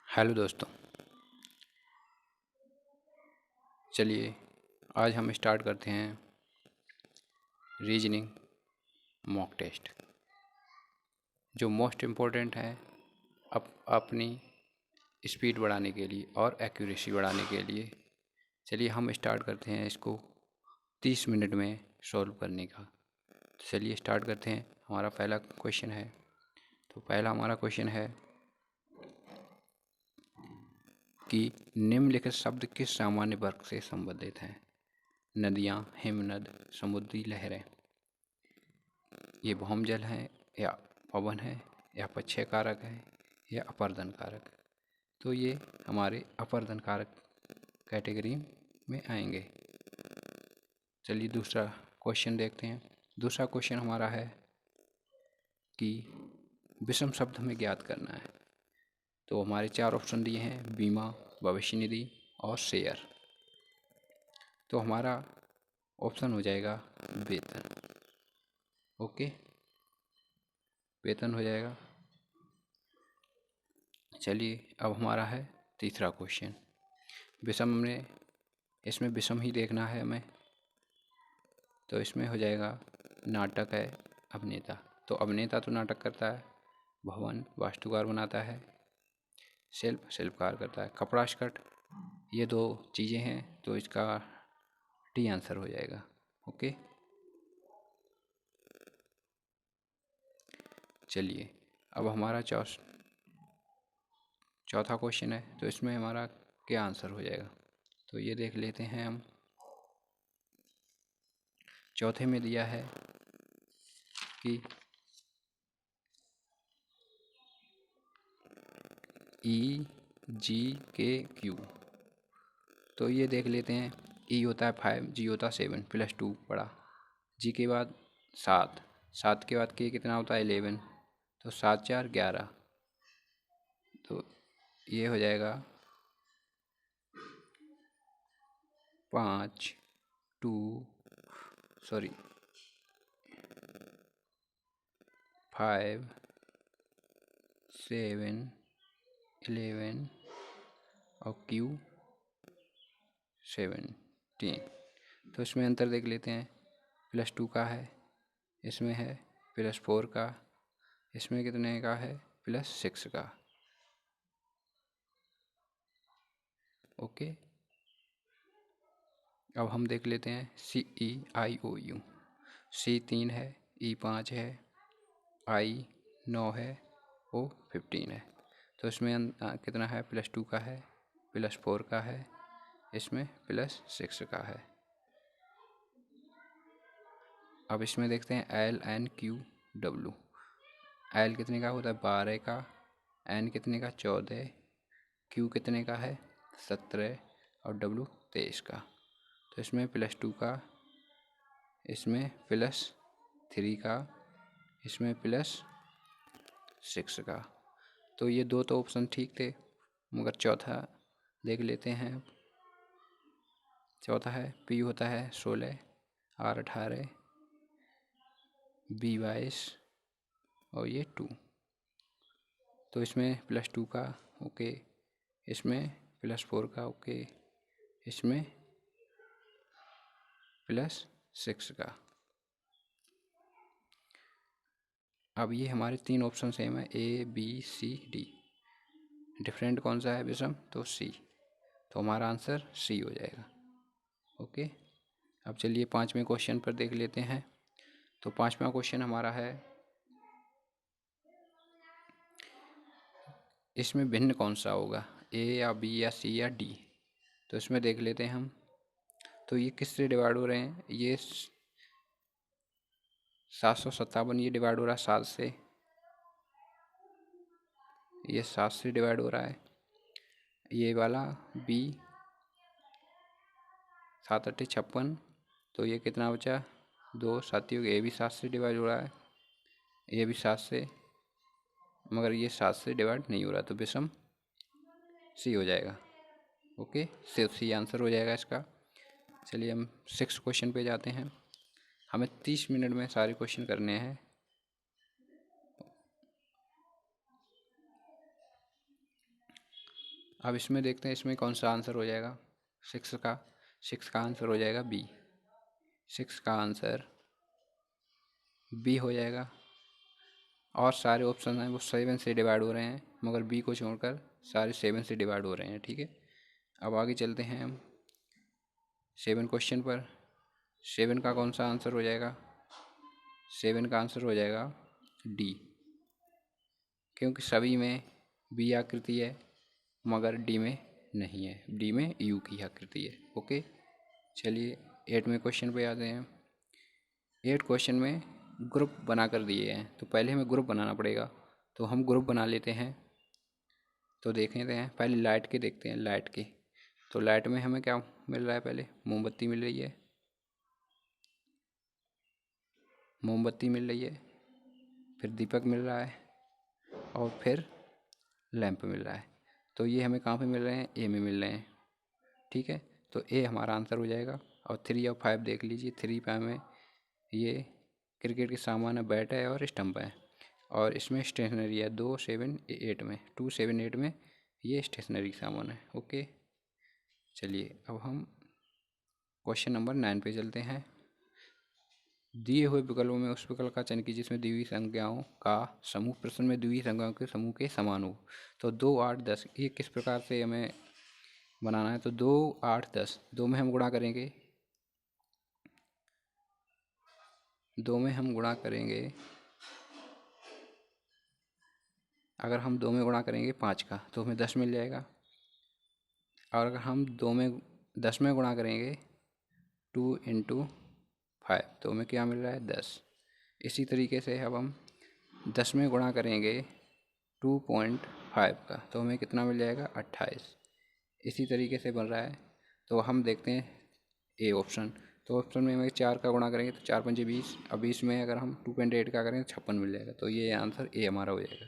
Hello दोस्तों, चलिए आज हम स्टार्ट करते हैं रीजनिंग मॉक टेस्ट जो मोस्ट इम्पोर्टेंट है अपनी स्पीड बढ़ाने के लिए और एक्यूरेसी बढ़ाने के लिए। चलिए हम स्टार्ट करते हैं इसको 30 मिनट में सॉल्व करने का। तो चलिए स्टार्ट करते हैं। हमारा पहला क्वेश्चन है, तो पहला हमारा क्वेश्चन है कि निम्नलिखित शब्द किस सामान्य वर्ग से संबंधित हैं? नदियाँ, हिमनद, समुद्री लहरें। ये भौमजल है या पवन है या पक्षय कारक है या अपर्दन कारक। तो ये हमारे अपर्दन कारक कैटेगरी में आएंगे। चलिए दूसरा क्वेश्चन देखते हैं। दूसरा क्वेश्चन हमारा है कि विषम शब्द हमें ज्ञात करना है। तो हमारे चार ऑप्शन दिए हैं, बीमा, भविष्य निधि और शेयर। तो हमारा ऑप्शन हो जाएगा वेतन। ओके, वेतन हो जाएगा। चलिए अब हमारा है तीसरा क्वेश्चन। विषम में इसमें विषम ही देखना है हमें, तो इसमें हो जाएगा नाटक है, अभिनेता। तो अभिनेता तो नाटक करता है, भवन वास्तुकार बनाता है, शिल्पकार करता है, कपड़ा स्कर्ट, ये दो चीज़ें हैं। तो इसका डी आंसर हो जाएगा। ओके, चलिए अब हमारा चौथा क्वेश्चन है। तो इसमें हमारा क्या आंसर हो जाएगा, तो ये देख लेते हैं हम। चौथे में दिया है कि EGKQ। तो ये देख लेते हैं। E होता है 5, G होता है 7 प्लस 2 पड़ा, G के बाद 7, 7 के बाद K कितना होता है 11, तो 7 4 11। तो ये हो जाएगा 5 7 11 और Q 17। तो इसमें अंतर देख लेते हैं। +2 का है, इसमें है +4 का, इसमें कितने का है +6 का। ओके, अब हम देख लेते हैं CEIOU। C 3 है, E 5 है, I 9 है, O 15 है। तो इसमें कितना है +2 का है, +4 का है, इसमें +6 का है। अब इसमें देखते हैं LNQW। L कितने का होता है 12 का, N कितने का 14, Q कितने का है 17 और W 23 का। तो इसमें +2 का, इसमें +3 का, इसमें +6 का। तो ये दो तो ऑप्शन ठीक थे, मगर चौथा देख लेते हैं। चौथा है P होता है 16, R 18, B 22 और ये 2। तो इसमें +2 का ओके, इसमें +4 का ओके, इसमें +6 का। अब ये हमारे 3 ऑप्शन सेम है, ABCD। डिफरेंट कौन सा है विषम, तो C। तो हमारा आंसर C हो जाएगा। ओके, अब चलिए 5वें क्वेश्चन पर देख लेते हैं। तो 5वां क्वेश्चन हमारा है, इसमें भिन्न कौन सा होगा, A या B या C या D। तो इसमें देख लेते हैं हम। तो ये किससे डिवाइड हो रहे हैं, ये 757 ये डिवाइड हो रहा है 7 से, ये 7 से डिवाइड हो रहा है। ये वाला B 7 8 56, तो ये कितना बचा 2 साथियों, ये भी 7 से डिवाइड हो रहा है, ये भी 7 से, मगर ये 7 से डिवाइड नहीं हो रहा, तो विषम C हो जाएगा। ओके, सिर्फ C आंसर हो जाएगा इसका। चलिए हम 6 क्वेश्चन पे जाते हैं। हमें 30 मिनट में सारे क्वेश्चन करने हैं। अब इसमें देखते हैं इसमें कौन सा आंसर हो जाएगा। सिक्स का आंसर हो जाएगा बी। सिक्स का आंसर बी हो जाएगा। और सारे ऑप्शन हैं वो 7 से डिवाइड हो रहे हैं, मगर बी को छोड़कर सारे 7 से डिवाइड हो रहे हैं। ठीक है, अब आगे चलते हैं हम 7 क्वेश्चन पर। 7 का कौन सा आंसर हो जाएगा? 7 का आंसर हो जाएगा डी, क्योंकि सभी में बी आकृति है मगर डी में नहीं है। डी में यू की आकृति है। ओके, चलिए 8वें क्वेश्चन पे आते हैं। 8 क्वेश्चन में ग्रुप बना कर दिए हैं, तो पहले हमें ग्रुप बनाना पड़ेगा। तो हम ग्रुप बना लेते हैं। तो देख लेते हैं, पहले लाइट के देखते हैं। लाइट के, तो लाइट में हमें क्या मिल रहा है? पहले मोमबत्ती मिल रही है, मोमबत्ती मिल रही है, फिर दीपक मिल रहा है, और फिर लैंप मिल रहा है। तो ये हमें कहाँ पे मिल रहे हैं? ए में मिल रहे हैं। ठीक है, तो ए हमारा आंसर हो जाएगा। और 3 और 5 देख लीजिए। 3 5 में ये क्रिकेट के सामान है, बैट है और स्टंप है। और इसमें स्टेशनरी है 2 7 8 में, 2 7 8 में ये स्टेशनरी सामान है। ओके, चलिए अब हम क्वेश्चन नंबर 9 पे चलते हैं। दिए हुए विकल्पों में उस विकल्प का चयन कीजिए जिसमें दी हुई संख्याओं का समूह प्रश्न में दी हुई संख्याओं के समूह के समान हो। तो 2 8 10 ये किस प्रकार से हमें बनाना है? तो 2 8 10, 2 में हम गुणा करेंगे, 2 में हम गुणा करेंगे। अगर हम 2 में गुणा करेंगे 5 का तो हमें 10 मिल जाएगा। और अगर हम 2 में 10 में गुणा करेंगे 2 इंटू 5 तो हमें क्या मिल रहा है? 10। इसी तरीके से अब हम 10 में गुणा करेंगे 2.5 का तो हमें कितना मिल जाएगा? 28। इसी तरीके से बन रहा है। तो हम देखते हैं ए ऑप्शन। तो ऑप्शन में हमें 4 का गुणा करेंगे तो 4 पंजे 20, और 20 में अगर हम 2.8 का करेंगे तो 56 मिल जाएगा। तो ये आंसर ए हमारा हो जाएगा।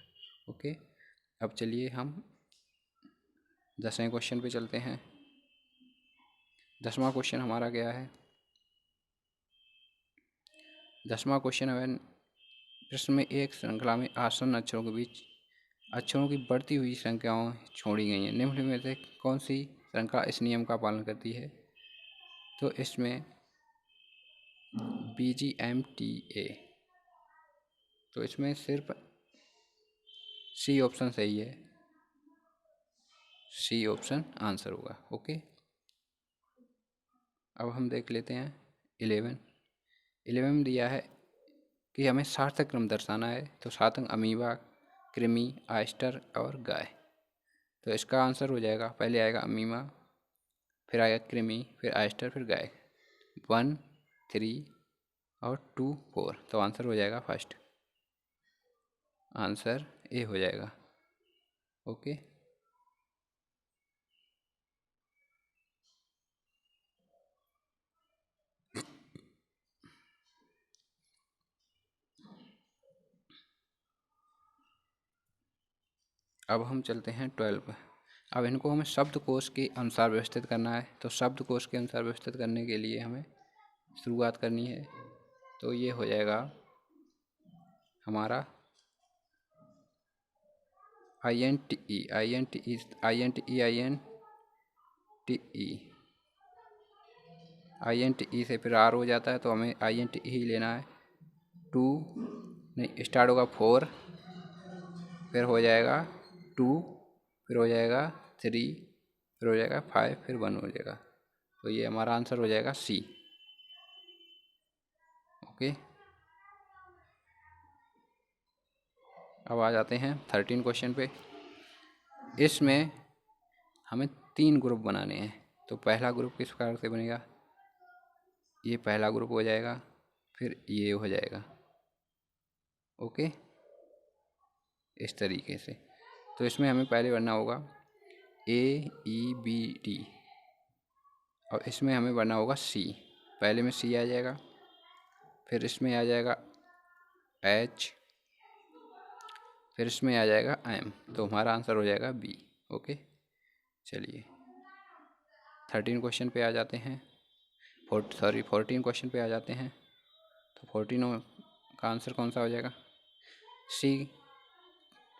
ओके, अब चलिए हम 10वें क्वेश्चन पे चलते हैं। 10वां क्वेश्चन हमारा क्या है? 10वां क्वेश्चन है, प्रश्न में एक श्रृंखला में आसन्न अक्षरों के बीच अक्षरों की बढ़ती हुई संख्याओं छोड़ी गई हैं। निम्न में से कौन सी श्रृंखला इस नियम का पालन करती है? तो इसमें BGMTA, तो इसमें सिर्फ सी ऑप्शन सही है। सी ऑप्शन आंसर होगा। ओके, अब हम देख लेते हैं 11 में दिया है कि हमें सार्थक क्रम दर्शाना है। तो सार्थक अमीबा, कृमि, आयस्टर और गाय। तो इसका आंसर हो जाएगा, पहले आएगा अमीबा, फिर आएगा कृमि, फिर आयस्टर, फिर गाय। 1 3 और 2 4, तो आंसर हो जाएगा फर्स्ट। आंसर ए हो जाएगा। ओके, अब हम चलते हैं 12 पर। अब इनको हमें शब्दकोश के अनुसार व्यवस्थित करना है। तो शब्दकोश के अनुसार व्यवस्थित करने के लिए हमें शुरुआत करनी है। तो ये हो जाएगा हमारा INTE, INTE, INTE, INTE से फिर R हो जाता है, तो हमें INTE ही लेना है। 2 नहीं, स्टार्ट होगा 4, फिर हो जाएगा 2, फिर हो जाएगा 3, फिर हो जाएगा 5, फिर 1 हो जाएगा। तो ये हमारा आंसर हो जाएगा सी। ओके, अब आ जाते हैं 13 क्वेश्चन पे। इसमें हमें 3 ग्रुप बनाने हैं। तो पहला ग्रुप किस प्रकार से बनेगा? ये पहला ग्रुप हो जाएगा, फिर ये हो जाएगा। ओके, इस तरीके से। तो इसमें हमें पहले बनना होगा AEBD, और इसमें हमें बनना होगा C। पहले में C आ जाएगा, फिर इसमें आ जाएगा H, फिर इसमें आ जाएगा M। तो हमारा आंसर हो जाएगा B। ओके, चलिए 13 क्वेश्चन पे आ जाते हैं। 14 क्वेश्चन पे आ जाते हैं। तो 14 का आंसर कौन सा हो जाएगा?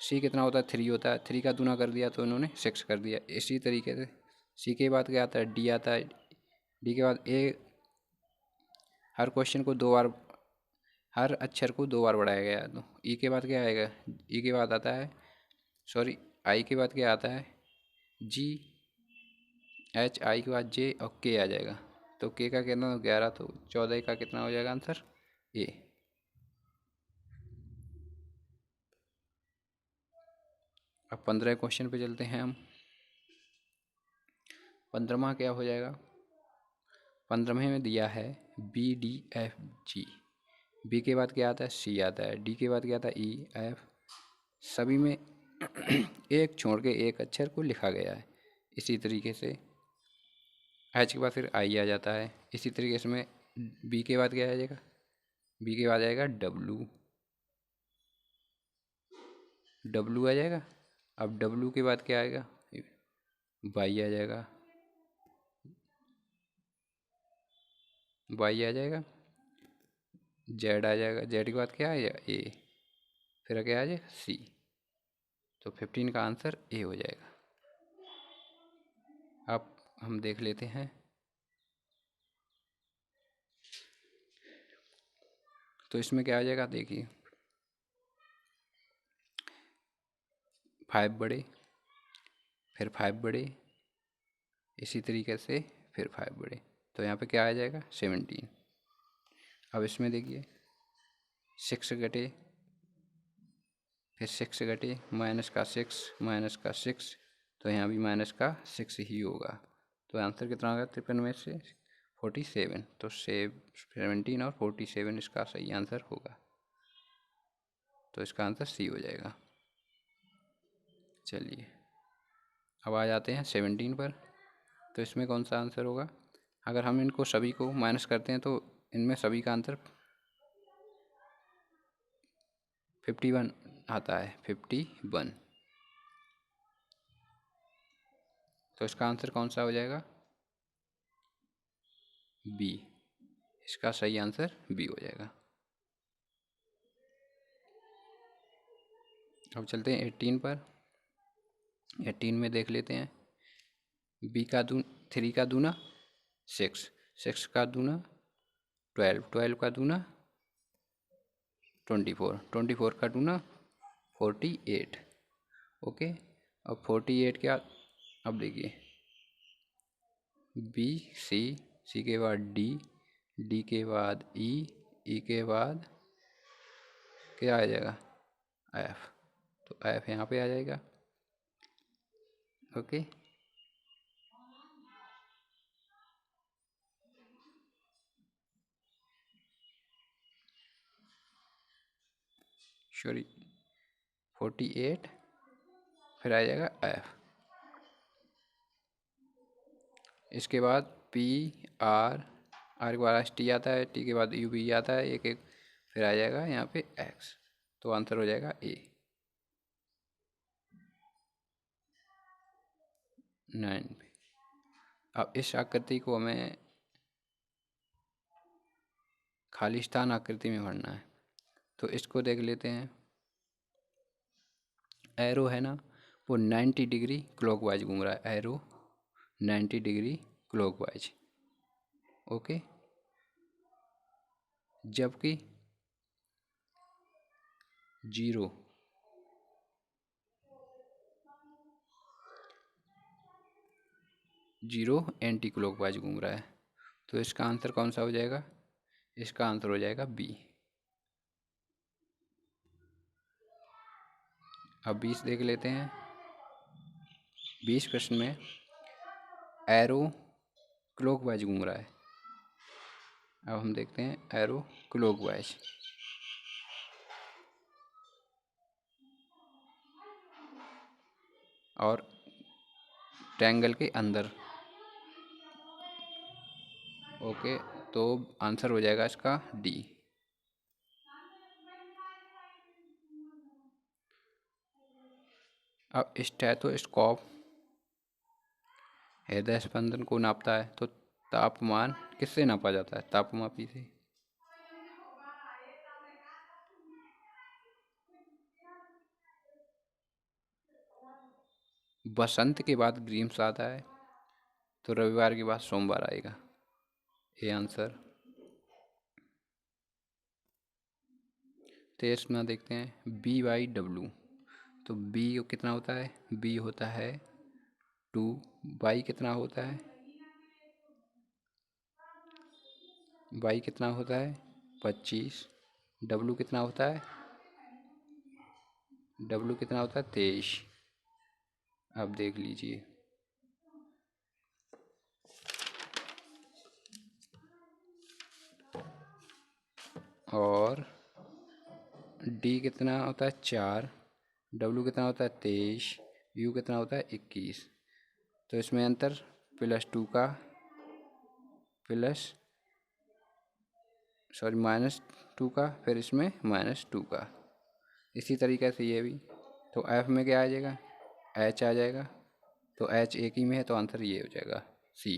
सी कितना होता है, 3 होता है, 3 का दूना कर दिया तो इन्होंने 6 कर दिया। इसी तरीके से सी के बाद क्या आता है, डी आता है, डी के बाद ए। हर क्वेश्चन को 2 बार, हर अक्षर को 2 बार बढ़ाया गया है। तो ई के बाद क्या आएगा, ई के बाद आता है, सॉरी, आई के बाद क्या आता है, जी, एच, आई के बाद जे और के आ जाएगा। तो के का कितना, 11, तो 14 का कितना हो जाएगा आंसर, ए। अब 15 क्वेश्चन पे चलते हैं हम। 15वां क्या हो जाएगा, 15वें में दिया है B D F G. B के बाद क्या आता है, सी आता है, डी के बाद क्या आता है, ई एफ। सभी में एक छोड़ के एक अक्षर को लिखा गया है। इसी तरीके से एच के बाद फिर आई आ जाता है। इसी तरीके से में बी के बाद क्या आ जाएगा, बी के बाद आएगा डब्लू, डब्लू आ जाएगा। अब डब्लू के बाद क्या आएगा, वाई आ जाएगा, वाई आ जाएगा, जेड आ जाएगा, जेड के बाद क्या आएगा, ए, फिर क्या आ जाएगा, सी। तो 15 का आंसर ए हो जाएगा। अब हम देख लेते हैं तो इसमें क्या आ जाएगा, देखिए 5 बड़े, फिर 5 बड़े, इसी तरीके से फिर 5 बड़े, तो यहाँ पे क्या आ जाएगा, 17। अब इसमें देखिए 6 घटे, फिर 6 घटे, माइनस का 6, माइनस का 6, तो यहाँ भी माइनस का 6 ही होगा। तो आंसर कितना होगा 53 में से 47, तो 17 और 47 इसका सही आंसर होगा। तो इसका आंसर सी हो जाएगा। चलिए अब आ जाते हैं 17 पर। तो इसमें कौन सा आंसर होगा, अगर हम इनको सभी को माइनस करते हैं तो इनमें सभी का आंसर 51 आता है, 51। तो इसका आंसर कौन सा हो जाएगा, बी। इसका सही आंसर बी हो जाएगा। अब चलते हैं 18 पर। 18 में देख लेते हैं, बी का 3 का दूना 6, 6 का दूना 12, 12 का दूना 24, 24 का दूना 48। ओके, अब 48 क्या, अब देखिए बी, सी, सी के बाद डी, डी के बाद ई, ई के बाद क्या आ जाएगा, एफ। तो एफ यहाँ पे आ जाएगा। ओके, सॉरी 48, फिर आ जाएगा एफ। इसके बाद पी, आर, आर के बाद एस टी आता है, टी के बाद यू बी आता है, एक एक, फिर आ जाएगा यहाँ पे एक्स। तो आंसर हो जाएगा ए, 9 पे। अब इस आकृति को हमें खालिस्तान आकृति में भरना है। तो इसको देख लेते हैं, एरो है ना, वो 90 डिग्री क्लॉकवाइज घूम रहा है, एरो 90 डिग्री क्लॉकवाइज। ओके, जबकि जीरो जीरो एंटी क्लॉकवाइज घूम रहा है। तो इसका आंसर कौन सा हो जाएगा, इसका आंसर हो जाएगा बी। अब 20 देख लेते हैं। 20 प्रश्न में एरो क्लॉकवाइज घूम रहा है। अब हम देखते हैं एरो क्लॉकवाइज। और ट्रायंगल के अंदर। ओके, तो आंसर हो जाएगा इसका डी। अब स्टेथोस्कोप हृदय स्पंदन को नापता है, तो तापमान किससे नापा जाता है, तापमापी से। बसंत के बाद ग्रीम्स आता है, तो रविवार के बाद सोमवार आएगा। ये आंसर। 23 में देखते हैं BYW। तो बी कितना होता है, बी होता है 2, वाई कितना होता है, वाई कितना होता है 25, डब्लू कितना होता है, डब्लू कितना होता है 23। अब देख लीजिए, और डी कितना होता है 4, डब्लू कितना होता है 23, यू कितना होता है 21। तो इसमें अंतर +2 का -2 का, फिर इसमें -2 का। इसी तरीके से ये भी। तो एफ में क्या आ जाएगा, एच आ जाएगा। तो एच एक ही में है, तो आंसर ये हो जाएगा सी।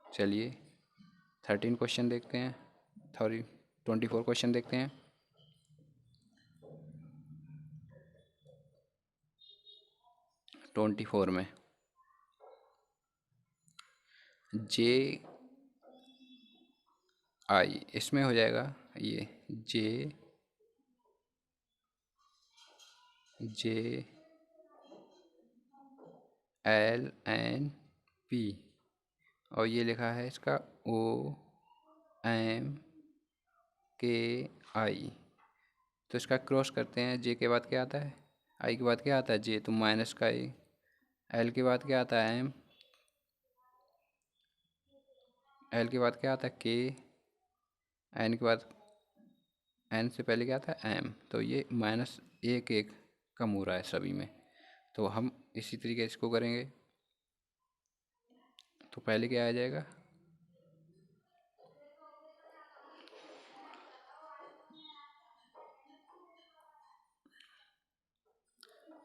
चलिए 13 क्वेश्चन देखते हैं, सॉरी 24 क्वेश्चन देखते हैं। ट्वेंटी फोर में JI, इसमें हो जाएगा ये JLNP, और ये लिखा है इसका OMKI। तो इसका क्रॉस करते हैं। जे के बाद क्या आता है, आई के बाद क्या आता है जे, तो माइनस का ए, एल के बाद क्या आता है एम, एल के बाद क्या आता है के, एन के बाद, एन से पहले क्या आता है एम। तो ये -1 कम हो रहा है सभी में। तो हम इसी तरीके इसको करेंगे। तो पहले क्या आ जाएगा,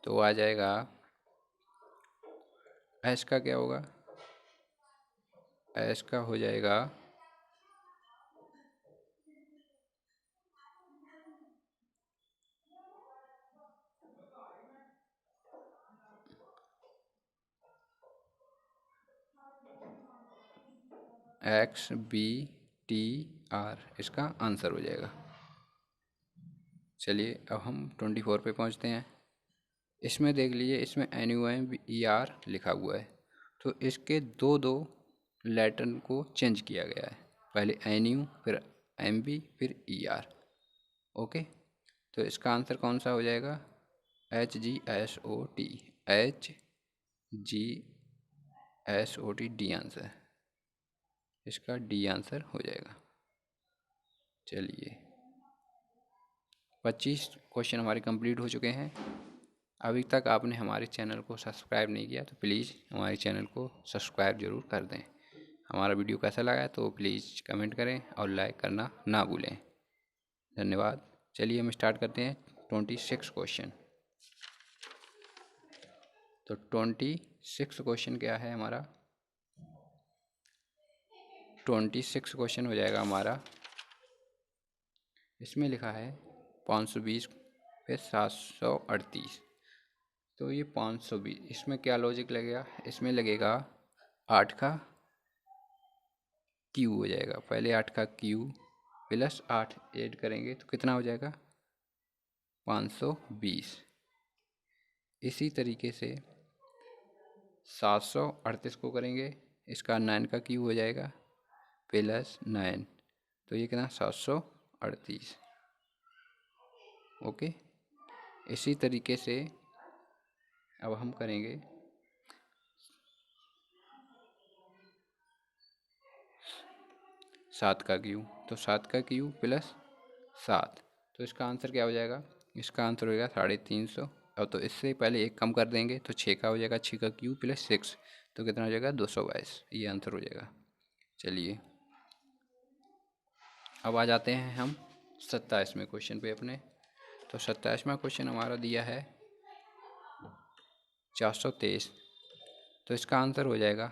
तो आ जाएगा एस का क्या होगा, एस का हो जाएगा XBTR, इसका आंसर हो जाएगा। चलिए अब हम 24 पे पहुंचते हैं। इसमें देख लीजिए, इसमें NUMER लिखा हुआ है। तो इसके दो लेटर को चेंज किया गया है, पहले NU फिर MB फिर ER। ओके, तो इसका आंसर कौन सा हो जाएगा, HGSOT, HGSOT डी आंसर, इसका डी आंसर हो जाएगा। चलिए 25 क्वेश्चन हमारे कंप्लीट हो चुके हैं। अभी तक आपने हमारे चैनल को सब्सक्राइब नहीं किया तो प्लीज़ हमारे चैनल को सब्सक्राइब ज़रूर कर दें। हमारा वीडियो कैसा लगा तो प्लीज़ कमेंट करें और लाइक करना ना भूलें। धन्यवाद। चलिए हम स्टार्ट करते हैं 26 क्वेश्चन। तो 26 क्वेश्चन क्या है हमारा, 26 क्वेश्चन हो जाएगा हमारा, इसमें लिखा है 520 फिर 738। तो ये 520, इसमें क्या लॉजिक लगेगा, इसमें लगेगा 8 का क्यू हो जाएगा, पहले 8 का क्यू प्लस 8 ऐड करेंगे तो कितना हो जाएगा 520। इसी तरीके से 738 को करेंगे, इसका 9 का क्यू हो जाएगा प्लस 9, तो ये कितना 738। ओके, इसी तरीके से अब हम करेंगे 7 का क्यू, तो 7 का क्यू प्लस 7, तो इसका आंसर क्या हो जाएगा, इसका आंसर हो जाएगा 350। अब तो इससे पहले एक कम कर देंगे तो 6 का हो जाएगा, 6 का क्यू प्लस 6, तो कितना हो जाएगा 222, ये आंसर हो जाएगा। चलिए अब आ जाते हैं हम 27वें क्वेश्चन पे अपने। तो 27वां क्वेश्चन हमारा दिया है 423, तो इसका आंसर हो जाएगा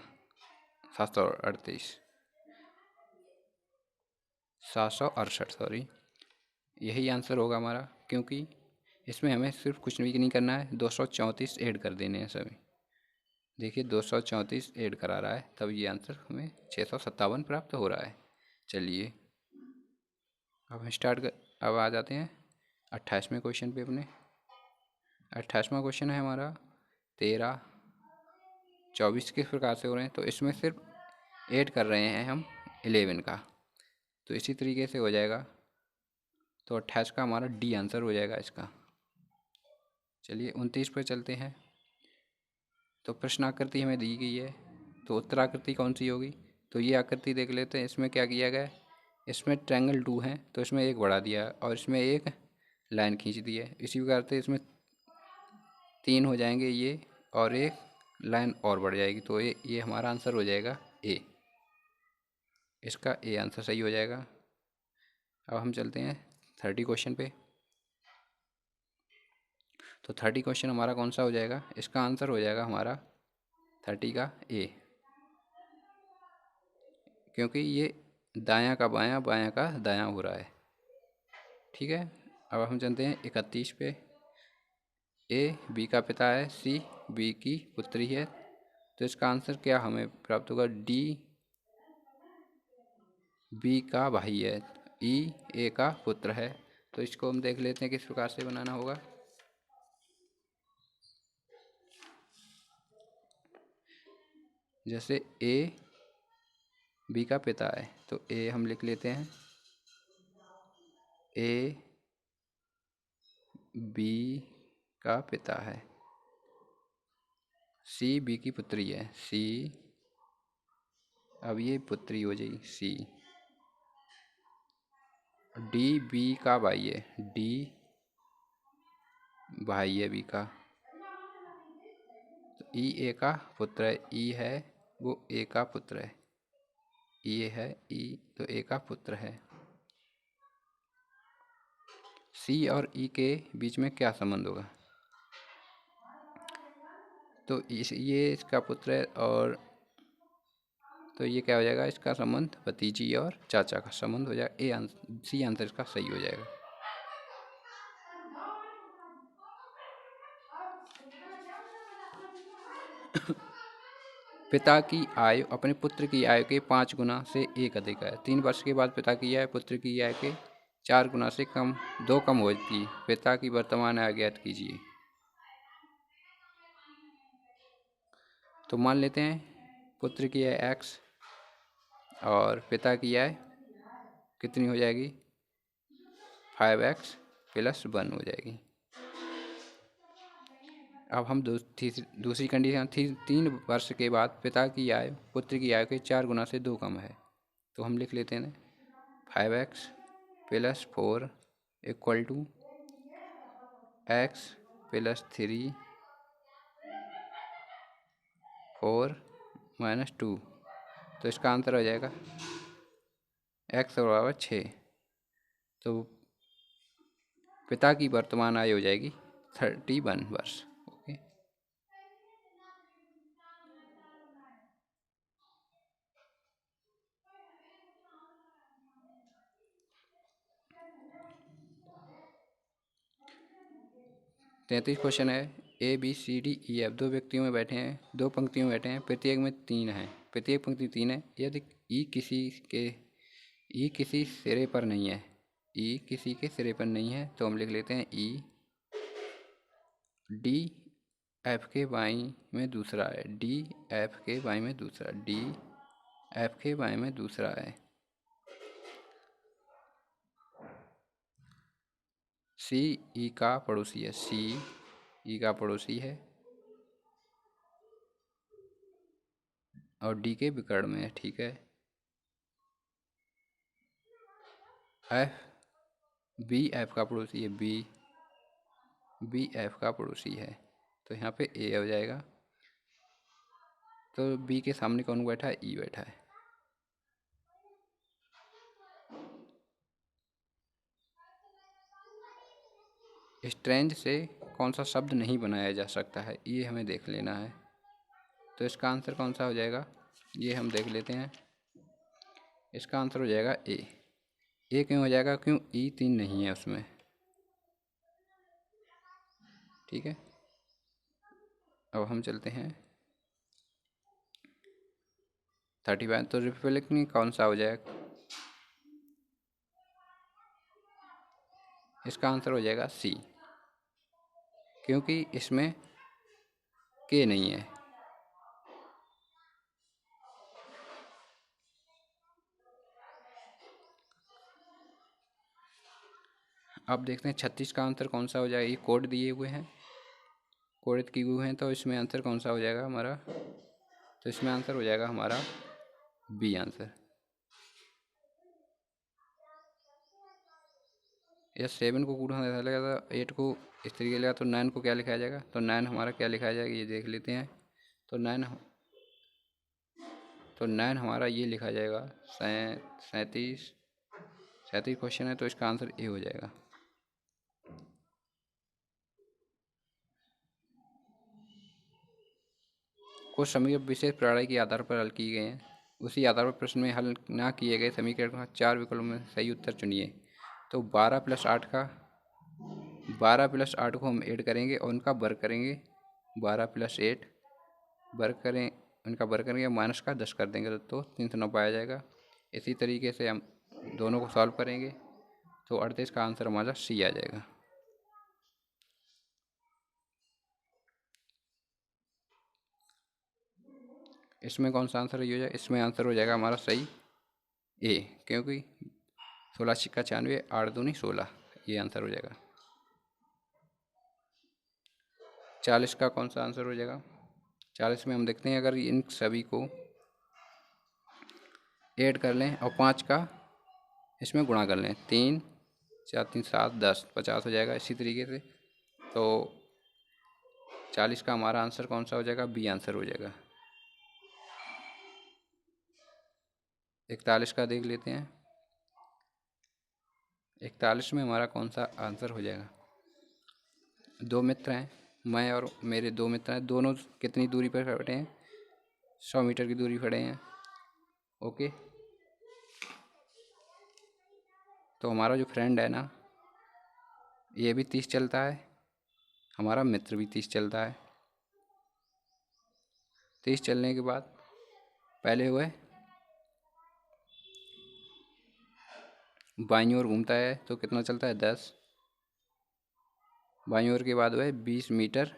768, सॉरी, यही आंसर होगा हमारा, क्योंकि इसमें हमें सिर्फ कुछ भी नहीं करना है, 234 ऐड कर देने हैं सभी। देखिए 234 ऐड करा रहा है, तब ये आंसर हमें 657 प्राप्त हो रहा है। चलिए अब हम अब आ जाते हैं 28वें क्वेश्चन पे अपने। 28वां क्वेश्चन है हमारा 13, 24 किस प्रकार से हो रहे हैं, तो इसमें सिर्फ ऐड कर रहे हैं हम 11 का, तो इसी तरीके से हो जाएगा। तो 28 का हमारा डी आंसर हो जाएगा इसका। चलिए 29 पर चलते हैं। तो प्रश्न आकृति हमें दी गई है, तो उत्तर आकृति कौन सी होगी, तो ये आकृति देख लेते हैं। इसमें क्या किया गया है, इसमें ट्रायंगल 2 है तो इसमें एक बढ़ा दिया और इसमें एक लाइन खींच दी है। इसी प्रकार से इसमें 3 हो जाएंगे ये, और एक लाइन और बढ़ जाएगी, तो ये हमारा आंसर हो जाएगा ए। इसका ए आंसर सही हो जाएगा। अब हम चलते हैं 30 क्वेश्चन पे। तो 30 क्वेश्चन हमारा कौन सा हो जाएगा, इसका आंसर हो जाएगा हमारा 30 का ए, क्योंकि ये दायां का बायां, बायां का दायां हो रहा है। ठीक है। अब हम चलते हैं 31 पे। ए बी का पिता है, सी बी की पुत्री है, तो इसका आंसर क्या हमें प्राप्त होगा, डी बी का भाई है, ई ए का पुत्र है। तो इसको हम देख लेते हैं किस प्रकार से बनाना होगा। जैसे ए बी का पिता है, तो ए हम लिख लेते हैं, ए बी का पिता है। सी बी की पुत्री है, सी, अब ये पुत्री हो जाएगी सी। डी बी का भाई है, डी भाई है बी का। तो ई ए का पुत्र है, ई है वो ए का पुत्र है, ये है ई, तो ए का पुत्र है। सी और ई के बीच में क्या संबंध होगा, तो ये इसका पुत्र है, और तो ये क्या हो जाएगा, इसका संबंध भतीजी और चाचा का संबंध हो जाएगा। सी आंसर इसका सही हो जाएगा। पिता की आयु अपने पुत्र की आयु के 5 गुना से 1 अधिक है। 3 वर्ष के बाद पिता की आयु पुत्र की आयु के 4 गुना से कम 2 कम होती। पिता की वर्तमान आयु ज्ञात कीजिए। तो मान लेते हैं पुत्र की आयु x और पिता की आयु कितनी हो जाएगी, 5x + 1 हो जाएगी। अब हम दूसरी कंडीशन 3 वर्ष के बाद पिता की आयु पुत्र की आयु के 4 गुना से 2 कम है, तो हम लिख लेते हैं 5x + 4 = x + 3 4 - 2, तो इसका आंसर हो जाएगा x = 6। तो पिता की वर्तमान आयु हो जाएगी 31 वर्ष। ओके। तैंतीस क्वेश्चन है, A B C D E F 2 व्यक्तियों में बैठे हैं, 2 पंक्तियों में बैठे हैं, प्रत्येक में 3 हैं, प्रत्येक पंक्ति 3 है। यदि ई किसी सिरे पर नहीं है, ई किसी के सिरे पर नहीं है, तो हम लिख लेते हैं ई डी एफ के बाईं में दूसरा है, डी एफ के बाईं में दूसरा, डी एफ के बाईं में दूसरा है। सी ई का पड़ोसी है, सी ई का पड़ोसी है और डी के विकर्ण में है। ठीक है। एफ बी एफ का पड़ोसी है, बी एफ का पड़ोसी है, तो यहाँ पे ए हो जाएगा। तो बी के सामने कौन बैठा है, ई बैठा है। स्ट्रेंज से कौन सा शब्द नहीं बनाया जा सकता है, ये हमें देख लेना है। तो इसका आंसर कौन सा हो जाएगा, ये हम देख लेते हैं। इसका आंसर हो जाएगा ए। क्यों हो जाएगा, क्यों ई 3 नहीं है उसमें। ठीक है, अब हम चलते हैं 35। तो रिपब्लिक में कौन सा हो जाएगा? इसका आंसर हो जाएगा सी, क्योंकि इसमें के नहीं है। अब देखते हैं 36 का आंसर कौन सा हो जाएगा। ये कोड दिए हुए हैं, कोडित किए हुए हैं, तो इसमें आंसर कौन सा हो जाएगा हमारा? तो इसमें आंसर हो जाएगा हमारा बी आंसर। या 7 को कूड़ा ऐसा लगा था, 8 को इस तरीके लगा, तो 9 को क्या लिखा जाएगा? तो 9 हमारा क्या लिखा जाएगा ये देख लेते हैं। तो 9 हमारा ये लिखा जाएगा 37। 37 क्वेश्चन है, तो इसका आंसर ए हो जाएगा। कुछ समीकरण विशेष प्रणाली के आधार पर हल किए गए हैं, उसी आधार पर प्रश्न में हल ना किए गए समीकरण का 4 विकल्पों में सही उत्तर चुनिए। तो 12 + 8 को हम ऐड करेंगे और उनका वर्ग करेंगे। 12 + 8 वर्ग करें, उनका वर्ग करेंगे, माइनस का 10 कर देंगे तो 309 पाया जाएगा। इसी तरीके से हम दोनों को सॉल्व करेंगे, तो 38 का आंसर हमारा सी आ जाएगा। इसमें कौन सा आंसर हो जाएगा? इसमें आंसर हो जाएगा हमारा सही ए, क्योंकि 16×96 8 दूनी 16, ये आंसर हो जाएगा। 40 का कौन सा आंसर हो जाएगा? 40 में हम देखते हैं, अगर इन सभी को ऐड कर लें और 5 का इसमें गुणा कर लें, 3 4 3 7 10 50 हो जाएगा। इसी तरीके से तो 40 का हमारा आंसर कौन सा हो जाएगा? बी आंसर हो जाएगा। 41 का देख लेते हैं। 41 में हमारा कौन सा आंसर हो जाएगा? दो मित्र हैं, मैं और मेरे दो मित्र हैं, दोनों कितनी दूरी पर खड़े हैं? 100 मीटर की दूरी खड़े हैं। ओके, तो हमारा जो फ्रेंड है ना, ये भी 30 चलता है, हमारा मित्र भी 30 चलता है। 30 चलने के बाद पहले हुए बाईं ओर घूमता है, तो कितना चलता है? 10। बाईं ओर के बाद वह 20 मीटर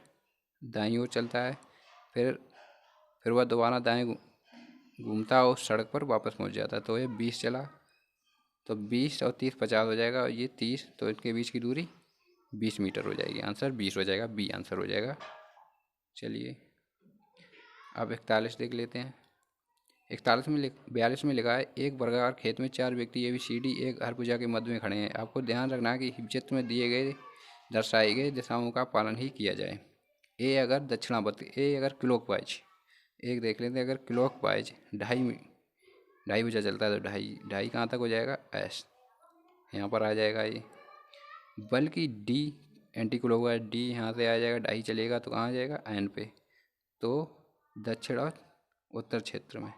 दाईं ओर चलता है। फिर वह दोबारा दाएं घूमता और सड़क पर वापस पहुंच जाता है, तो ये 20 चला। तो 20 और 30 50 हो जाएगा, और ये 30, तो इनके बीच की दूरी 20 मीटर हो जाएगी। आंसर 20 हो जाएगा, बी आंसर हो जाएगा। चलिए अब 41 देख लेते हैं। 42 में लिखा है, एक वर्गाकार खेत में 4 व्यक्ति ABCD एक हरभुजा के मध्य में खड़े हैं। आपको ध्यान रखना है कि चित्र में दिए गए दर्शाई गई दिशाओं का पालन ही किया जाए। ए अगर दक्षिणावर्त, ए अगर क्लॉकवाइज, एक देख लेते हैं, अगर क्लॉकवाइज 2.5 भुजा चलता है, तो 2.5 कहाँ तक हो जाएगा? एस, यहाँ पर आ जाएगा ये। बल्कि डी एंटी क्लॉकवाइज, डी यहाँ से आ जाएगा, 2.5 चलेगा तो कहाँ आ जाएगा? एन पे, तो दक्षिण और उत्तर क्षेत्र में।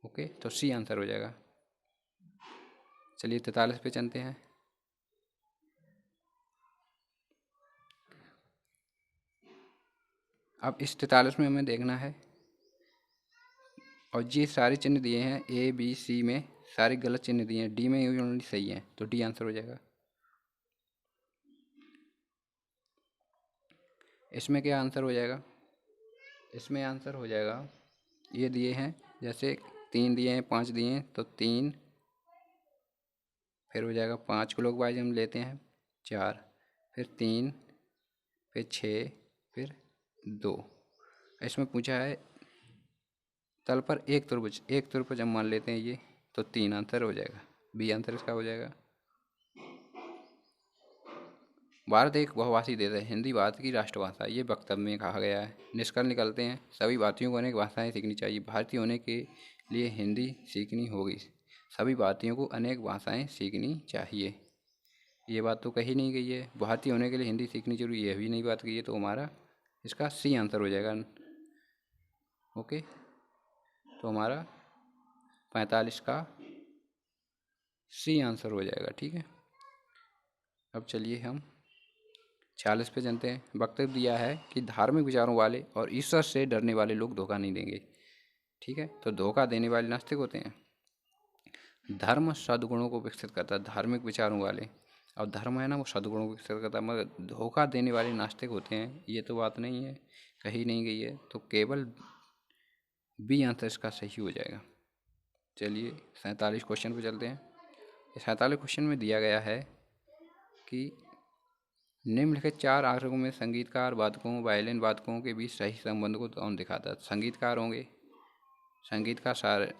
ओके, तो सी आंसर हो जाएगा। चलिए 43 पे चलते हैं। अब इस 43 में हमें देखना है, और ये सारे चिन्ह दिए हैं ABC में, सारे गलत चिन्ह दिए हैं, डी में ओनली सही है, तो डी आंसर हो जाएगा। इसमें क्या आंसर हो जाएगा? इसमें आंसर हो जाएगा, ये दिए हैं, जैसे 3 दिए हैं, 5 दिए हैं, तो 3, फिर हो जाएगा 5 क्लॉकवाइज हम लेते हैं, 4, फिर 3, फिर 6, फिर 2। इसमें पूछा है तल पर एक त्रिभुज हम मान लेते हैं ये, तो 3 आंसर हो जाएगा, बी आंसर इसका हो जाएगा। भारत एक बहुभाषी देश है, हिंदी भारत की राष्ट्रभाषा, ये वक्तव्य में कहा गया है। निष्कर्ष निकलते हैं, सभी भारतीयों को अनेक भाषाएं सीखनी चाहिए। भारतीय होने के लिए हिंदी सीखनी होगी। सभी भारतीयों को अनेक भाषाएं सीखनी चाहिए, ये बात तो कही नहीं गई है। भारतीय होने के लिए हिंदी सीखनी जरूरी, यह भी नहीं बात कही है, तो हमारा इसका सी आंसर हो जाएगा। ओके, तो हमारा 45 का सी आंसर हो जाएगा। ठीक है, अब चलिए हम 46 पे चलते हैं। वक्तव्य दिया है कि धार्मिक विचारों वाले और ईश्वर से डरने वाले लोग धोखा नहीं देंगे। ठीक है, तो धोखा देने वाले नास्तिक होते हैं। धर्म सद्गुणों को विकसित करता है, धार्मिक विचारों वाले, और धर्म है ना वो सद्गुणों को विकसित करता है, मगर धोखा देने वाले नास्तिक होते हैं। ये तो बात नहीं है, कही नहीं गई है, तो केवल बी आंसर इसका सही हो जाएगा। चलिए 47 क्वेश्चन पे चलते हैं। 47 क्वेश्चन में दिया गया है कि निम्नलिखित 4 आंकड़ों में संगीतकार वादकों वायलिन वादकों के बीच सही संबंध को कौन दिखाता है। संगीतकार होंगे, संगीतकार सारे,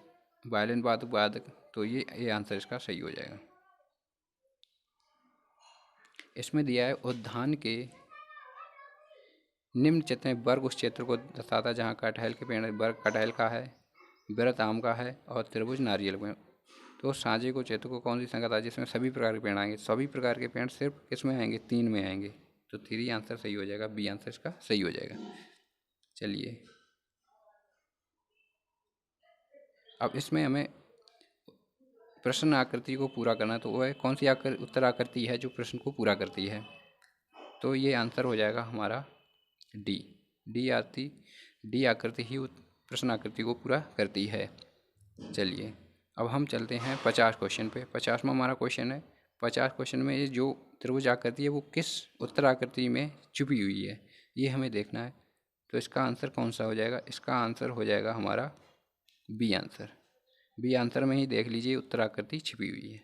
वायलिन वादक, तो ये आंसर इसका सही हो जाएगा। इसमें दिया है उद्यान के निम्न चित्र में वर्ग उस क्षेत्र को दर्शाता है जहाँ कटहल के पेड़, वर्ग कटहल का है, वृत्त आम का है और त्रिभुज नारियल में। तो साझे को चित्र को कौन सी संगत है जिसमें सभी प्रकार के पेड़ आएंगे। सभी प्रकार के पेड़ सिर्फ किसमें आएंगे, 3 में आएंगे, तो 3 आंसर सही हो जाएगा, बी आंसर इसका सही हो जाएगा। चलिए अब इसमें हमें प्रश्न आकृति को पूरा करना है, तो वह कौन सी उत्तर आकृति है जो प्रश्न को पूरा करती है। तो ये आंसर हो जाएगा हमारा डी। डी आकृति ही प्रश्न आकृति को पूरा करती है। चलिए अब हम चलते हैं 50 क्वेश्चन पे। 50वां हमारा क्वेश्चन है। 50 क्वेश्चन में ये जो त्रिभुज आकृति है वो किस उत्तर आकृति में छुपी हुई है, ये हमें देखना है। तो इसका आंसर कौन सा हो जाएगा, इसका आंसर हो जाएगा हमारा बी आंसर। बी आंसर में ही देख लीजिए उत्तर आकृति छिपी हुई है।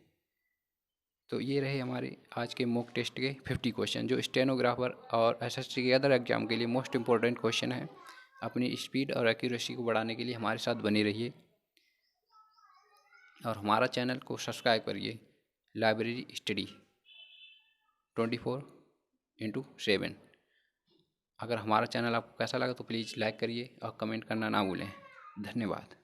तो ये रहे हमारे आज के मॉक टेस्ट के 50 क्वेश्चन, जो स्टेनोग्राफर और एसएससी के अदर एग्जाम के लिए मोस्ट इंपॉर्टेंट क्वेश्चन है। अपनी स्पीड और एक्यूरेसी को बढ़ाने के लिए हमारे साथ बने रहिए और हमारा चैनल को सब्सक्राइब करिए, लाइब्रेरी स्टडी 24/7। अगर हमारा चैनल आपको कैसा लगा तो प्लीज़ लाइक करिए और कमेंट करना ना भूलें। धन्यवाद।